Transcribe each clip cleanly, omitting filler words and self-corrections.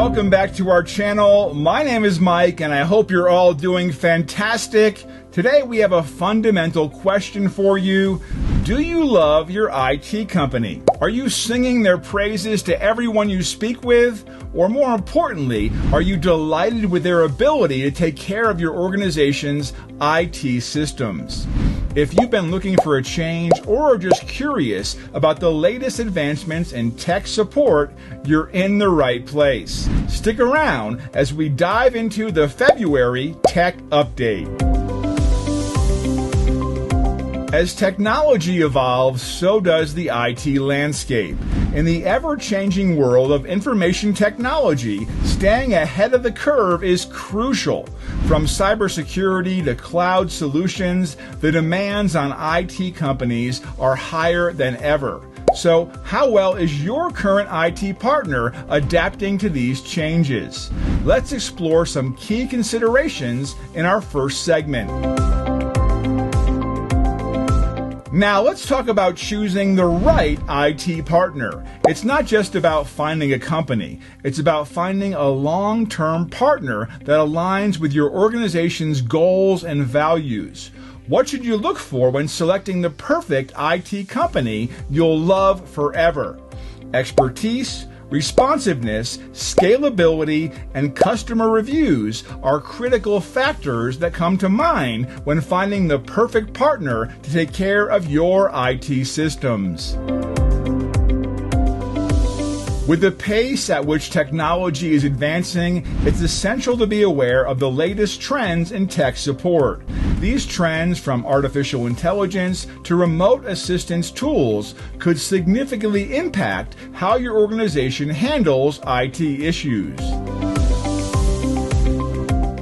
Welcome back to our channel. My name is Mike and I hope you're all doing fantastic. Today we have a fundamental question for you. Do you love your IT company? Are you singing their praises to everyone you speak with? Or more importantly, are you delighted with their ability to take care of your organization's IT systems? If you've been looking for a change or are just curious about the latest advancements in tech support, you're in the right place. Stick around as we dive into the February Tech Update. As technology evolves, so does the IT landscape. In the ever-changing world of information technology, staying ahead of the curve is crucial. From cybersecurity to cloud solutions, the demands on IT companies are higher than ever. So, how well is your current IT partner adapting to these changes? Let's explore some key considerations in our first segment. Now let's talk about choosing the right IT partner. It's not just about finding a company. It's about finding a long-term partner that aligns with your organization's goals and values. What should you look for when selecting the perfect IT company you'll love forever? Expertise, responsiveness, scalability, and customer reviews are critical factors that come to mind when finding the perfect partner to take care of your IT systems. With the pace at which technology is advancing, it's essential to be aware of the latest trends in tech support. These trends, from artificial intelligence to remote assistance tools, could significantly impact how your organization handles IT issues.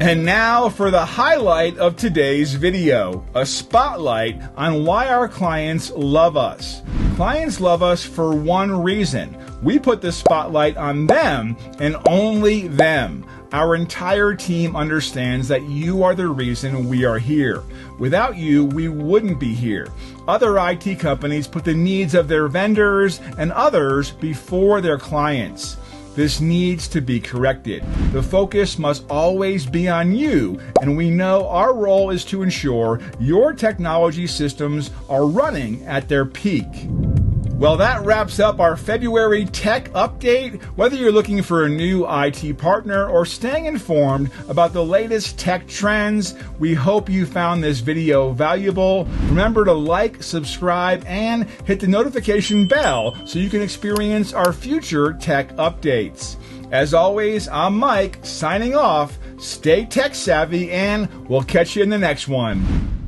And now for the highlight of today's video, a spotlight on why our clients love us. Clients love us for one reason. We put the spotlight on them and only them. Our entire team understands that you are the reason we are here. Without you, we wouldn't be here. Other IT companies put the needs of their vendors and others before their clients. This needs to be corrected. The focus must always be on you, and we know our role is to ensure your technology systems are running at their peak. Well, that wraps up our February Tech Update. Whether you're looking for a new IT partner or staying informed about the latest tech trends, we hope you found this video valuable. Remember to like, subscribe, and hit the notification bell so you can experience our future tech updates. As always, I'm Mike, signing off. Stay tech savvy, and we'll catch you in the next one.